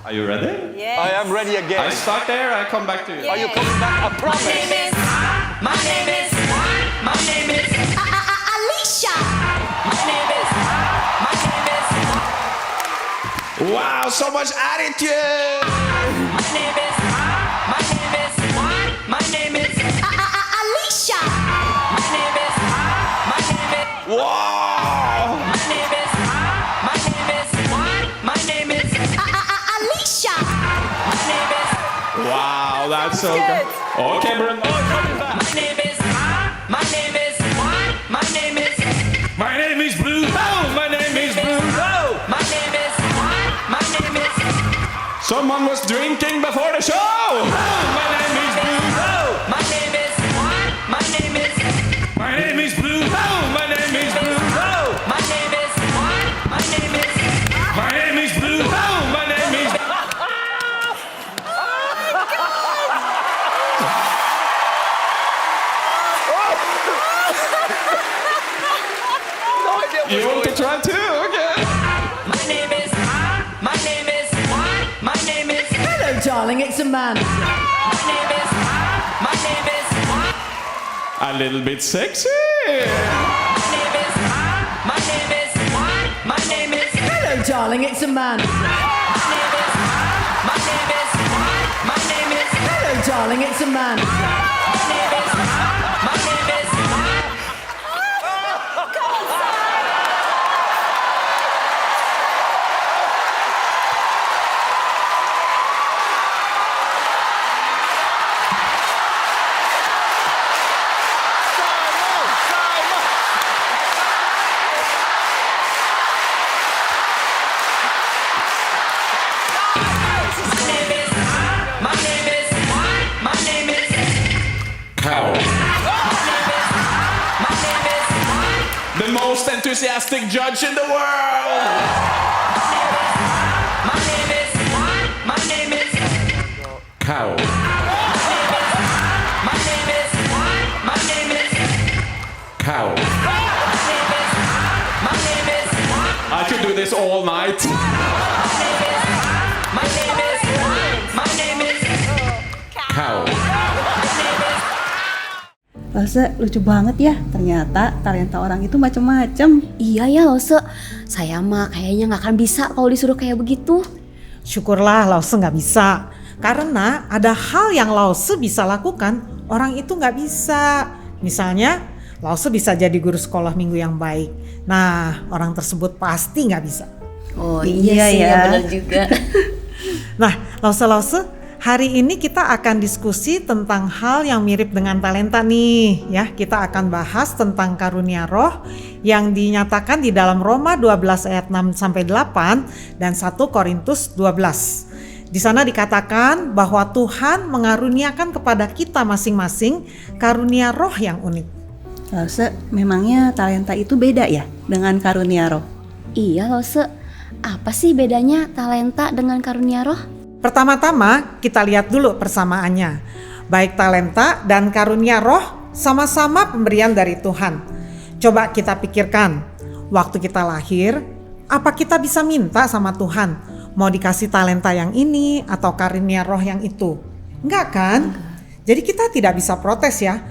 Are you ready? Yes. I am ready I again. start there, I come back to you. Are you coming back? I promise. My name is Alicia. My name is Wow, so much attitude! Alicia. Wow! Alicia. Wow, that's so good. Okay, Brenda. My name is Blue. Oh, my name is Blue. Someone was drinking before the show. Oh, my name is Blue. My name is Blue. Oh, my name is Blue. My name is Blue. My name is Blue. Oh, my name is. You want to try too? Okay. Hello, darling, it's a man. A little bit sexy. Hello, darling, it's a man. Hello, darling, it's a man. Cow. The most enthusiastic judge in the world. Cow. Cow. I could do this all night. Cow. Lose, lucu banget ya. Ternyata talenta orang itu macam-macam. Iya ya Lose, saya mah kayaknya nggak akan bisa kalau disuruh kayak begitu. Syukurlah Lause nggak bisa. Karena ada hal yang Lause bisa lakukan, orang itu nggak bisa. Misalnya, Lause bisa jadi guru sekolah minggu yang baik. Nah, orang tersebut pasti nggak bisa. Oh Iya sih, ya. benar juga. Nah, Lause, hari ini kita akan diskusi tentang hal yang mirip dengan talenta nih. Ya, kita akan bahas tentang karunia roh yang dinyatakan di dalam Roma 12 ayat 6-8 dan 1 Korintus 12. Di sana dikatakan bahwa Tuhan mengaruniakan kepada kita masing-masing karunia roh yang unik. Lose, memangnya talenta itu beda ya dengan karunia roh? Iya Lose, apa sih bedanya talenta dengan karunia roh? Pertama-tama kita lihat dulu persamaannya. Baik talenta dan karunia roh sama-sama pemberian dari Tuhan. Coba kita pikirkan, waktu kita lahir, apa kita bisa minta sama Tuhan mau dikasih talenta yang ini atau karunia roh yang itu? Enggak kan? Jadi kita tidak bisa protes ya.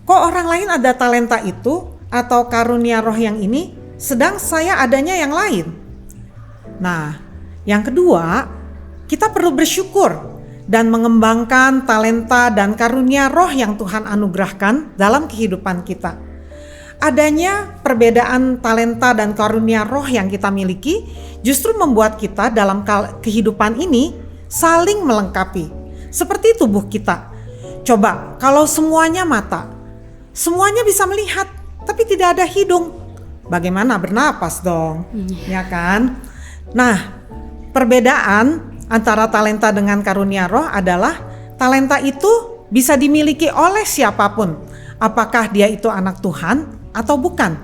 Kok orang lain ada talenta itu atau karunia roh yang ini, sedang saya adanya yang lain? Nah, yang kedua, kita perlu bersyukur dan mengembangkan talenta dan karunia roh yang Tuhan anugerahkan dalam kehidupan kita. Adanya perbedaan talenta dan karunia roh yang kita miliki justru membuat kita dalam kehidupan ini saling melengkapi. Seperti tubuh kita. Coba kalau semuanya mata, semuanya bisa melihat, tapi tidak ada hidung. Bagaimana bernapas dong? Ya kan? Nah, perbedaan antara talenta dengan karunia roh adalah talenta itu bisa dimiliki oleh siapapun. Apakah dia itu anak Tuhan atau bukan?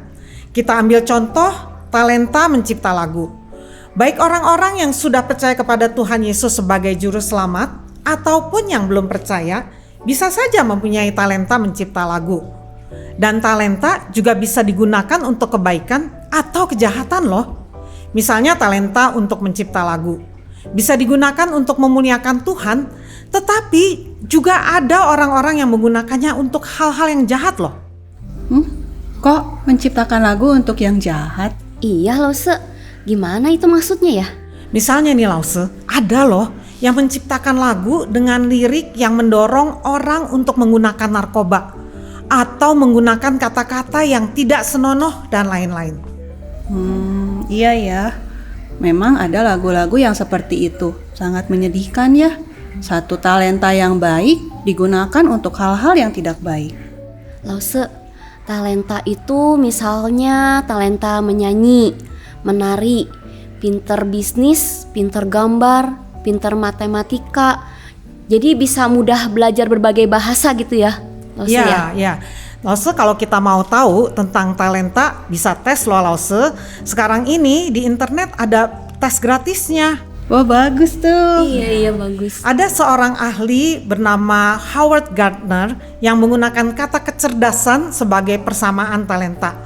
Kita ambil contoh talenta mencipta lagu. Baik orang-orang yang sudah percaya kepada Tuhan Yesus sebagai juru selamat ataupun yang belum percaya bisa saja mempunyai talenta mencipta lagu. Dan talenta juga bisa digunakan untuk kebaikan atau kejahatan loh. Misalnya talenta untuk mencipta lagu. bisa digunakan untuk memuliakan Tuhan, tetapi juga ada orang-orang yang menggunakannya untuk hal-hal yang jahat loh. Kok menciptakan lagu untuk yang jahat? Iya Lause, gimana itu maksudnya ya? Misalnya nih Lause, ada loh yang menciptakan lagu dengan lirik yang mendorong orang untuk menggunakan narkoba atau menggunakan kata-kata yang tidak senonoh dan lain-lain. Iya ya, memang ada lagu-lagu yang seperti itu. Sangat menyedihkan ya. Satu talenta yang baik digunakan untuk hal-hal yang tidak baik. Lause, talenta itu misalnya talenta menyanyi, menari, pinter bisnis, pinter gambar, pinter matematika. Jadi bisa mudah belajar berbagai bahasa gitu ya, Lause ya? Ya. Lause, kalau kita mau tahu tentang talenta bisa tes loh Lause. Sekarang ini di internet ada tes gratisnya. Wah bagus tuh. Iya bagus. Ada seorang ahli bernama Howard Gardner yang menggunakan kata kecerdasan sebagai persamaan talenta.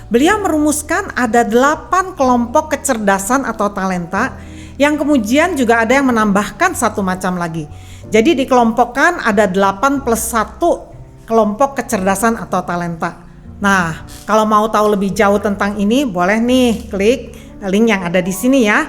Beliau merumuskan ada 8 kelompok kecerdasan atau talenta yang kemudian juga ada yang menambahkan satu macam lagi. Jadi dikelompokkan ada 8 plus 1 kelompok kecerdasan atau talenta. Nah, kalau mau tahu lebih jauh tentang ini boleh nih klik link yang ada di sini ya.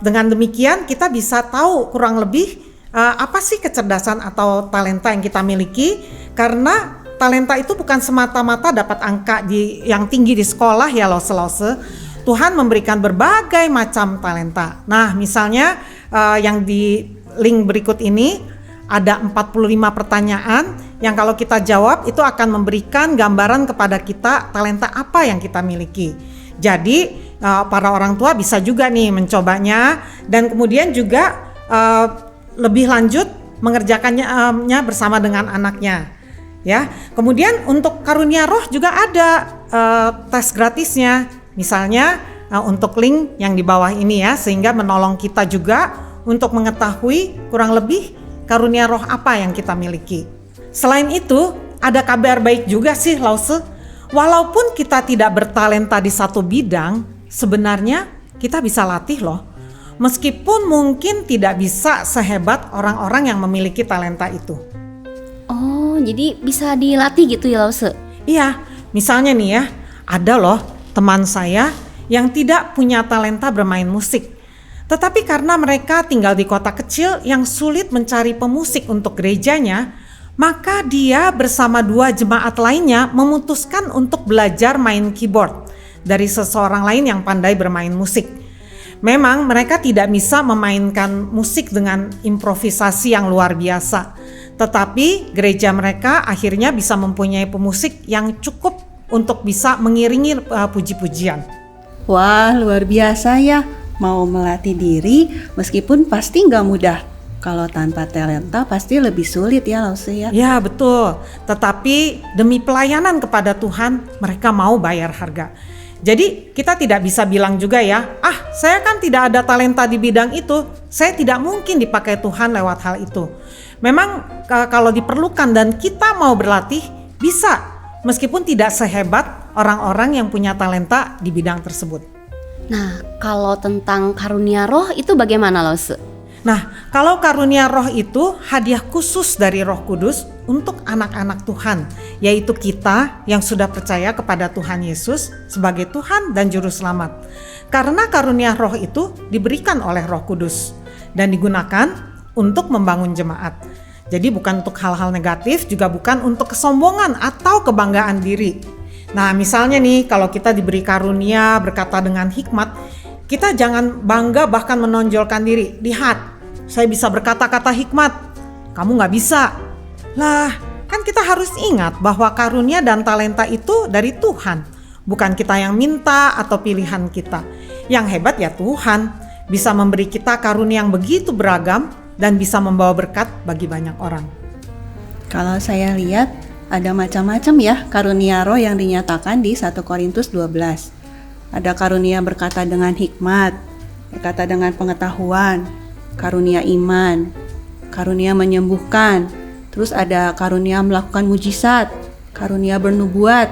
Dengan demikian kita bisa tahu kurang lebih apa sih kecerdasan atau talenta yang kita miliki, karena talenta itu bukan semata-mata dapat angka yang tinggi di sekolah ya Lause. Tuhan memberikan berbagai macam talenta. Nah misalnya yang di link berikut ini ada 45 pertanyaan yang kalau kita jawab itu akan memberikan gambaran kepada kita talenta apa yang kita miliki. Jadi para orang tua bisa juga nih mencobanya dan kemudian juga lebih lanjut mengerjakannya bersama dengan anaknya. Ya, kemudian untuk karunia roh juga ada tes gratisnya. Misalnya untuk link yang di bawah ini ya, sehingga menolong kita juga untuk mengetahui kurang lebih karunia roh apa yang kita miliki. Selain itu, ada kabar baik juga sih Lause. Walaupun kita tidak bertalenta di satu bidang, sebenarnya kita bisa latih loh. Meskipun mungkin tidak bisa sehebat orang-orang yang memiliki talenta itu. Oh, jadi bisa dilatih gitu ya Lause? Iya, misalnya nih ya, ada loh teman saya yang tidak punya talenta bermain musik. Tetapi karena mereka tinggal di kota kecil yang sulit mencari pemusik untuk gerejanya, maka dia bersama 2 jemaat lainnya memutuskan untuk belajar main keyboard dari seseorang lain yang pandai bermain musik. Memang mereka tidak bisa memainkan musik dengan improvisasi yang luar biasa, tetapi gereja mereka akhirnya bisa mempunyai pemusik yang cukup untuk bisa mengiringi puji-pujian. Wah luar biasa ya, mau melatih diri meskipun pasti nggak mudah. Kalau tanpa talenta pasti lebih sulit ya Lause ya. Ya betul, tetapi demi pelayanan kepada Tuhan mereka mau bayar harga. Jadi kita tidak bisa bilang juga ya, saya kan tidak ada talenta di bidang itu, saya tidak mungkin dipakai Tuhan lewat hal itu. Memang kalau diperlukan dan kita mau berlatih, bisa, meskipun tidak sehebat orang-orang yang punya talenta di bidang tersebut. Nah, kalau tentang karunia roh itu bagaimana Lause? Nah, kalau karunia roh itu hadiah khusus dari Roh Kudus untuk anak-anak Tuhan, yaitu kita yang sudah percaya kepada Tuhan Yesus sebagai Tuhan dan Juru Selamat. Karena karunia roh itu diberikan oleh Roh Kudus dan digunakan untuk membangun jemaat. Jadi bukan untuk hal-hal negatif, juga bukan untuk kesombongan atau kebanggaan diri. Nah, misalnya nih kalau kita diberi karunia berkata dengan hikmat, kita jangan bangga bahkan menonjolkan diri. Lihat, saya bisa berkata-kata hikmat, kamu gak bisa. Lah, kan kita harus ingat bahwa karunia dan talenta itu dari Tuhan. Bukan kita yang minta atau pilihan kita. Yang hebat ya Tuhan, bisa memberi kita karunia yang begitu beragam dan bisa membawa berkat bagi banyak orang. Kalau saya lihat ada macam-macam ya karunia roh yang dinyatakan di 1 Korintus 12. Ada karunia berkata dengan hikmat, berkata dengan pengetahuan, karunia iman, karunia menyembuhkan, terus ada karunia melakukan mujizat, karunia bernubuat,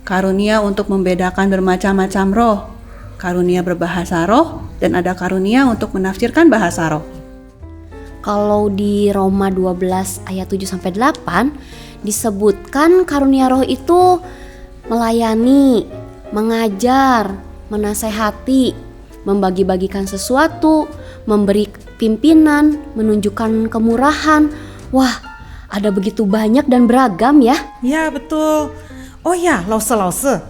karunia untuk membedakan bermacam-macam roh, karunia berbahasa roh, dan ada karunia untuk menafsirkan bahasa roh. Kalau di Roma 12 ayat 7-8 disebutkan karunia roh itu melayani, mengajar, menasehati, membagi-bagikan sesuatu, memberi pimpinan, menunjukkan kemurahan. Wah, ada begitu banyak dan beragam ya. Ya betul. Oh ya, Lause.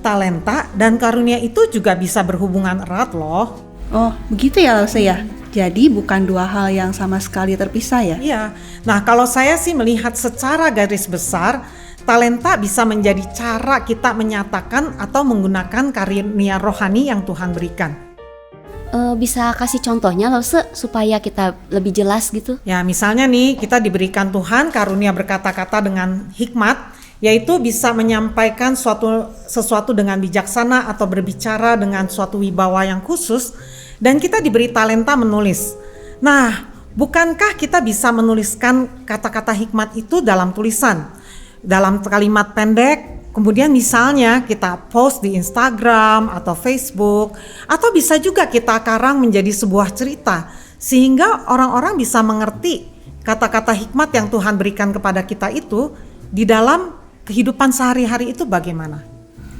Talenta dan karunia itu juga bisa berhubungan erat loh. Oh, begitu ya Lause ya? Jadi bukan dua hal yang sama sekali terpisah ya? Iya. Nah, kalau saya sih melihat secara garis besar, talenta bisa menjadi cara kita menyatakan atau menggunakan karunia rohani yang Tuhan berikan. Bisa kasih contohnya Lause supaya kita lebih jelas gitu? Ya, misalnya nih kita diberikan Tuhan karunia berkata-kata dengan hikmat, yaitu bisa menyampaikan sesuatu dengan bijaksana atau berbicara dengan suatu wibawa yang khusus, dan kita diberi talenta menulis. Nah, bukankah kita bisa menuliskan kata-kata hikmat itu dalam tulisan, dalam kalimat pendek, kemudian misalnya kita post di Instagram atau Facebook, atau bisa juga kita karang menjadi sebuah cerita, sehingga orang-orang bisa mengerti kata-kata hikmat yang Tuhan berikan kepada kita itu di dalam kehidupan sehari-hari itu bagaimana?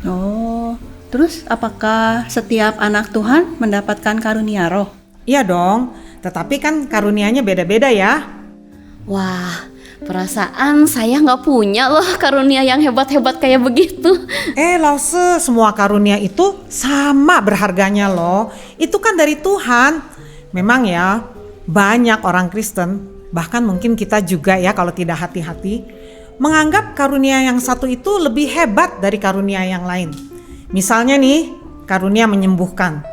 Oh, terus apakah setiap anak Tuhan mendapatkan karunia roh? Iya dong, tetapi kan karunianya beda-beda ya. Wah, perasaan saya nggak punya loh karunia yang hebat-hebat kayak begitu. Lause, semua karunia itu sama berharganya loh. Itu kan dari Tuhan. Memang ya, banyak orang Kristen, bahkan mungkin kita juga ya kalau tidak hati-hati, menganggap karunia yang satu itu lebih hebat dari karunia yang lain. Misalnya nih, karunia menyembuhkan.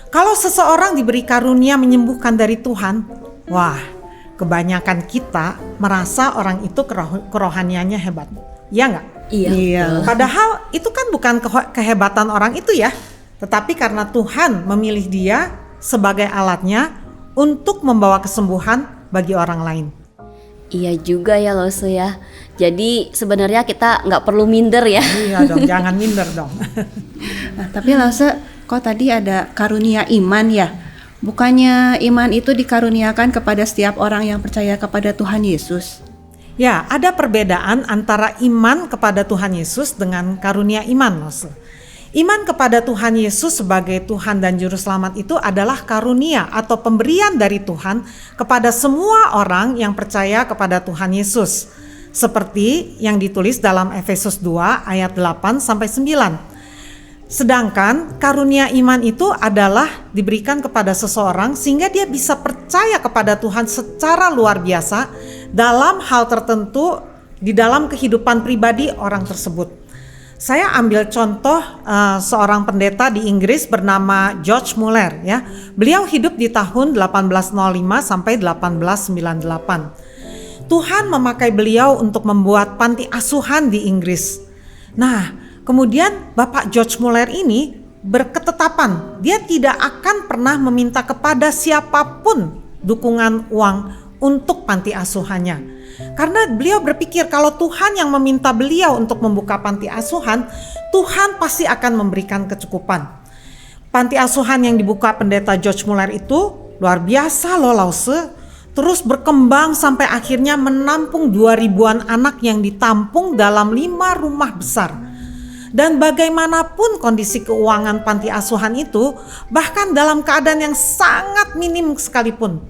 Kalau seseorang diberi karunia menyembuhkan dari Tuhan, wah, kebanyakan kita merasa orang itu kerohaniannya hebat. Iya nggak? Iya. Padahal itu kan bukan kehebatan orang itu ya, tetapi karena Tuhan memilih dia sebagai alatnya untuk membawa kesembuhan bagi orang lain. Iya juga ya Lause ya. Jadi sebenarnya kita nggak perlu minder ya. Iya dong, jangan minder dong. Nah, tapi Lause, kok tadi ada karunia iman ya? Bukannya iman itu dikaruniakan kepada setiap orang yang percaya kepada Tuhan Yesus? Ya, ada perbedaan antara iman kepada Tuhan Yesus dengan karunia iman, Lause. Iman kepada Tuhan Yesus sebagai Tuhan dan Juru Selamat itu adalah karunia atau pemberian dari Tuhan kepada semua orang yang percaya kepada Tuhan Yesus. Seperti yang ditulis dalam Efesus 2 ayat 8-9. Sedangkan karunia iman itu adalah diberikan kepada seseorang sehingga dia bisa percaya kepada Tuhan secara luar biasa dalam hal tertentu di dalam kehidupan pribadi orang tersebut. Saya ambil contoh seorang pendeta di Inggris bernama George Muller ya. Beliau hidup di tahun 1805 sampai 1898. Tuhan memakai beliau untuk membuat panti asuhan di Inggris. Nah, kemudian Bapak George Muller ini berketetapan dia tidak akan pernah meminta kepada siapapun dukungan uang untuk panti asuhannya. Karena beliau berpikir kalau Tuhan yang meminta beliau untuk membuka panti asuhan, Tuhan pasti akan memberikan kecukupan. Panti asuhan yang dibuka pendeta George Muller itu luar biasa loh Lause. Terus berkembang sampai akhirnya menampung 2.000-an anak yang ditampung dalam 5 rumah besar. Dan bagaimanapun kondisi keuangan panti asuhan itu, bahkan dalam keadaan yang sangat minim sekalipun,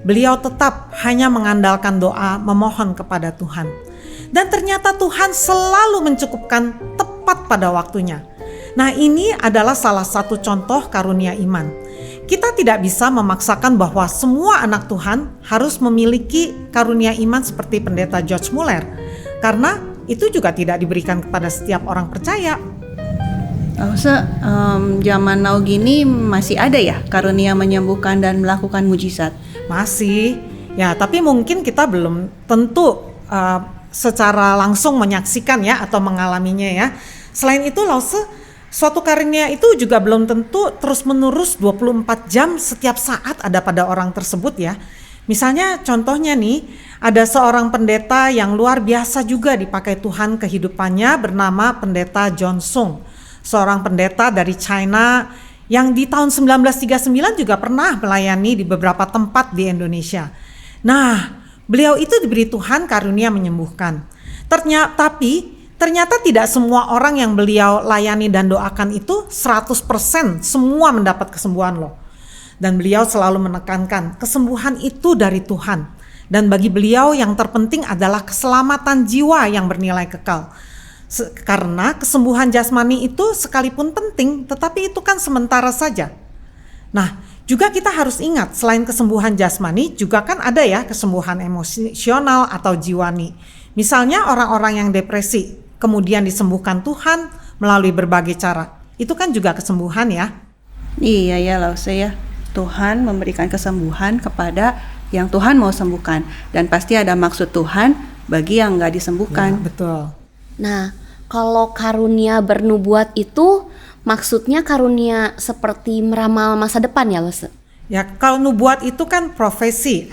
beliau tetap hanya mengandalkan doa memohon kepada Tuhan. Dan ternyata Tuhan selalu mencukupkan tepat pada waktunya. Nah, ini adalah salah satu contoh karunia iman. Kita tidak bisa memaksakan bahwa semua anak Tuhan harus memiliki karunia iman seperti pendeta George Muller. Karena itu juga tidak diberikan kepada setiap orang percaya. Zaman now gini masih ada ya karunia menyembuhkan dan melakukan mujizat? Masih, ya tapi mungkin kita belum tentu secara langsung menyaksikan ya atau mengalaminya ya. Selain itu Lause, suatu karunia itu juga belum tentu terus-menerus 24 jam setiap saat ada pada orang tersebut ya. Misalnya contohnya nih, ada seorang pendeta yang luar biasa juga dipakai Tuhan kehidupannya bernama pendeta John Sung. Seorang pendeta dari China yang di tahun 1939 juga pernah melayani di beberapa tempat di Indonesia. Nah, beliau itu diberi Tuhan karunia menyembuhkan. Ternyata tidak semua orang yang beliau layani dan doakan itu 100% semua mendapat kesembuhan loh. Dan beliau selalu menekankan kesembuhan itu dari Tuhan. Dan bagi beliau yang terpenting adalah keselamatan jiwa yang bernilai kekal. Karena kesembuhan jasmani itu sekalipun penting, tetapi itu kan sementara saja. Nah, juga kita harus ingat selain kesembuhan jasmani juga kan ada ya kesembuhan emosional atau jiwani. Misalnya orang-orang yang depresi kemudian disembuhkan Tuhan melalui berbagai cara. Itu kan juga kesembuhan ya. Iya ya Lause ya. Tuhan memberikan kesembuhan kepada yang Tuhan mau sembuhkan. Dan pasti ada maksud Tuhan bagi yang gak disembuhkan. Ya, betul. Nah, kalau karunia bernubuat itu maksudnya karunia seperti meramal masa depan ya Lause? Ya, kalau nubuat itu kan profesi,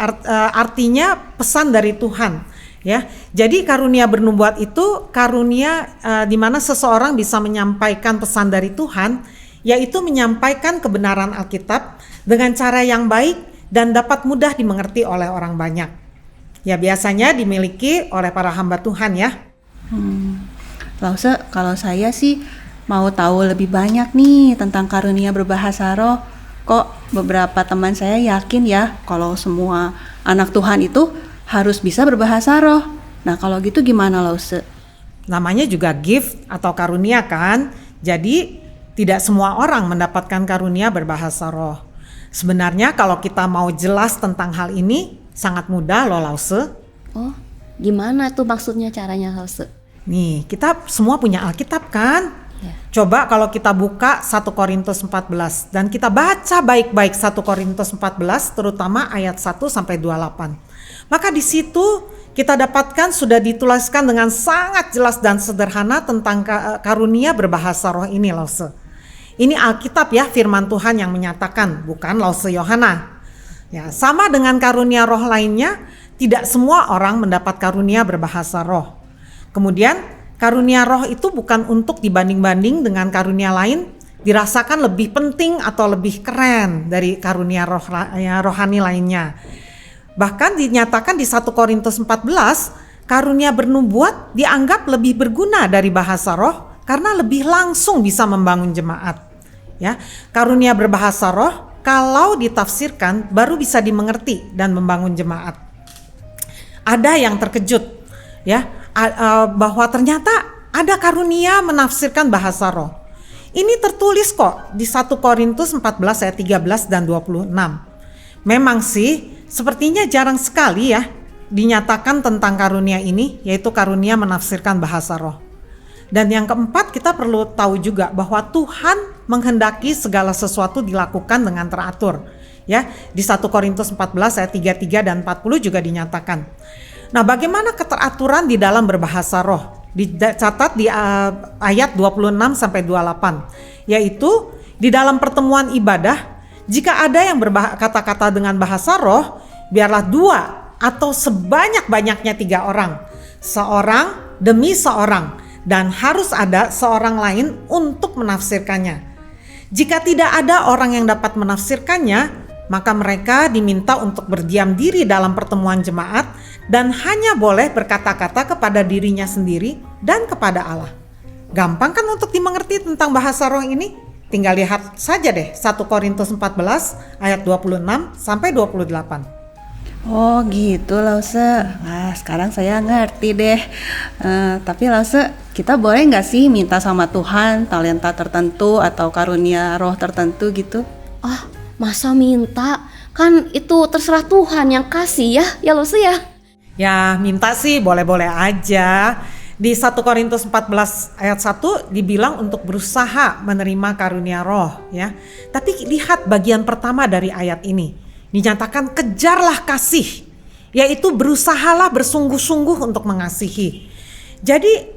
artinya pesan dari Tuhan. Ya, jadi karunia bernubuat itu karunia di mana seseorang bisa menyampaikan pesan dari Tuhan, yaitu menyampaikan kebenaran Alkitab dengan cara yang baik dan dapat mudah dimengerti oleh orang banyak. Ya, biasanya dimiliki oleh para hamba Tuhan ya. Lause, kalau saya sih mau tahu lebih banyak nih tentang karunia berbahasa roh. Kok beberapa teman saya yakin ya kalau semua anak Tuhan itu harus bisa berbahasa roh. Nah, kalau gitu gimana Lause? Namanya juga gift atau karunia kan. Jadi tidak semua orang mendapatkan karunia berbahasa roh. Sebenarnya kalau kita mau jelas tentang hal ini sangat mudah loh Lause. Oh, gimana tuh maksudnya caranya Lause? Nih, kita semua punya Alkitab kan? Ya. Coba kalau kita buka 1 Korintus 14 dan kita baca baik-baik 1 Korintus 14 terutama ayat 1 sampai 28. Maka di situ kita dapatkan sudah dituliskan dengan sangat jelas dan sederhana tentang karunia berbahasa roh ini Lause. Ini Alkitab ya, firman Tuhan yang menyatakan, bukan Lause Yohana. Ya, sama dengan karunia roh lainnya, tidak semua orang mendapat karunia berbahasa roh. Kemudian karunia roh itu bukan untuk dibanding-banding dengan karunia lain, dirasakan lebih penting atau lebih keren dari karunia rohani lainnya. Bahkan dinyatakan di 1 Korintus 14, karunia bernubuat dianggap lebih berguna dari bahasa roh karena lebih langsung bisa membangun jemaat. Ya, karunia berbahasa roh kalau ditafsirkan baru bisa dimengerti dan membangun jemaat. Ada yang terkejut ya, bahwa ternyata ada karunia menafsirkan bahasa roh. Ini tertulis kok di 1 Korintus 14 ayat 13 dan 26. Memang sih sepertinya jarang sekali ya dinyatakan tentang karunia ini, yaitu karunia menafsirkan bahasa roh. Dan yang keempat, kita perlu tahu juga bahwa Tuhan menghendaki segala sesuatu dilakukan dengan teratur. Ya, di 1 Korintus 14 ayat 33 dan 40 juga dinyatakan. Nah, bagaimana keteraturan di dalam berbahasa roh? Dicatat di ayat 26 sampai 28, yaitu di dalam pertemuan ibadah, jika ada yang berkata-kata dengan bahasa roh, biarlah 2 atau sebanyak-banyaknya 3 orang, seorang demi seorang, dan harus ada seorang lain untuk menafsirkannya. Jika tidak ada orang yang dapat menafsirkannya, maka mereka diminta untuk berdiam diri dalam pertemuan jemaat dan hanya boleh berkata-kata kepada dirinya sendiri dan kepada Allah. Gampang kan untuk dimengerti tentang bahasa roh ini? Tinggal lihat saja deh 1 Korintus 14 ayat 26 sampai 28. Oh gitu Lause. Nah sekarang saya ngerti deh. Tapi Lause, kita boleh nggak sih minta sama Tuhan talenta tertentu atau karunia roh tertentu gitu? Oh, masa minta? Kan itu terserah Tuhan yang kasih ya Lause ya? Ya minta sih boleh-boleh aja. Di 1 Korintus 14 ayat 1 dibilang untuk berusaha menerima karunia roh ya. Tapi lihat bagian pertama dari ayat ini. Dinyatakan kejarlah kasih, yaitu berusahalah bersungguh-sungguh untuk mengasihi. Jadi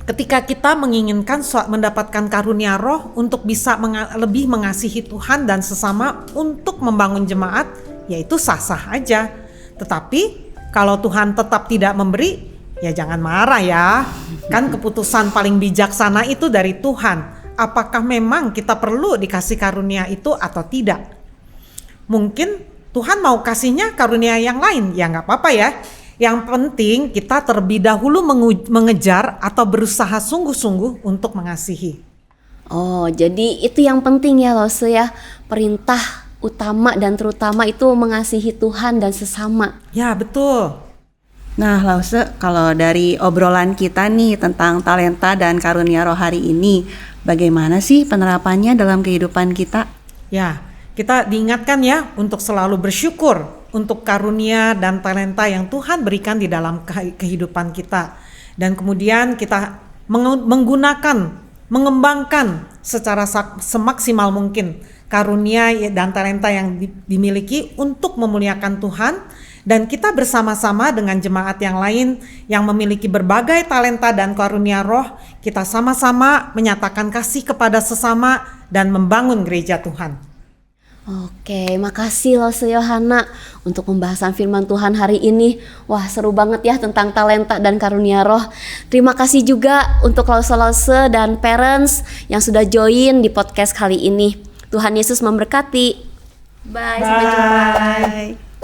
ketika kita menginginkan mendapatkan karunia roh untuk bisa lebih mengasihi Tuhan dan sesama untuk membangun jemaat, yaitu sah-sah aja. Tetapi kalau Tuhan tetap tidak memberi, ya jangan marah ya. Kan keputusan paling bijaksana itu dari Tuhan. apakah memang kita perlu dikasih karunia itu atau tidak. Mungkin Tuhan mau kasihnya karunia yang lain, ya nggak apa-apa ya. Yang penting kita terlebih dahulu mengejar atau berusaha sungguh-sungguh untuk mengasihi. Oh, jadi itu yang penting ya Lause ya. Perintah utama dan terutama itu mengasihi Tuhan dan sesama. Ya, betul. Nah, Lause, kalau dari obrolan kita nih tentang talenta dan karunia roh hari ini, bagaimana sih penerapannya dalam kehidupan kita? Ya, kita diingatkan ya untuk selalu bersyukur untuk karunia dan talenta yang Tuhan berikan di dalam kehidupan kita. Dan kemudian kita mengembangkan secara semaksimal mungkin karunia dan talenta yang dimiliki untuk memuliakan Tuhan. Dan kita bersama-sama dengan jemaat yang lain yang memiliki berbagai talenta dan karunia roh, kita sama-sama menyatakan kasih kepada sesama dan membangun gereja Tuhan. Oke, makasih Lause Yohana untuk pembahasan firman Tuhan hari ini. Wah, seru banget ya tentang talenta dan karunia roh. Terima kasih juga untuk Lause dan parents yang sudah join di podcast kali ini. Tuhan Yesus memberkati. Bye. Sampai jumpa. Bye.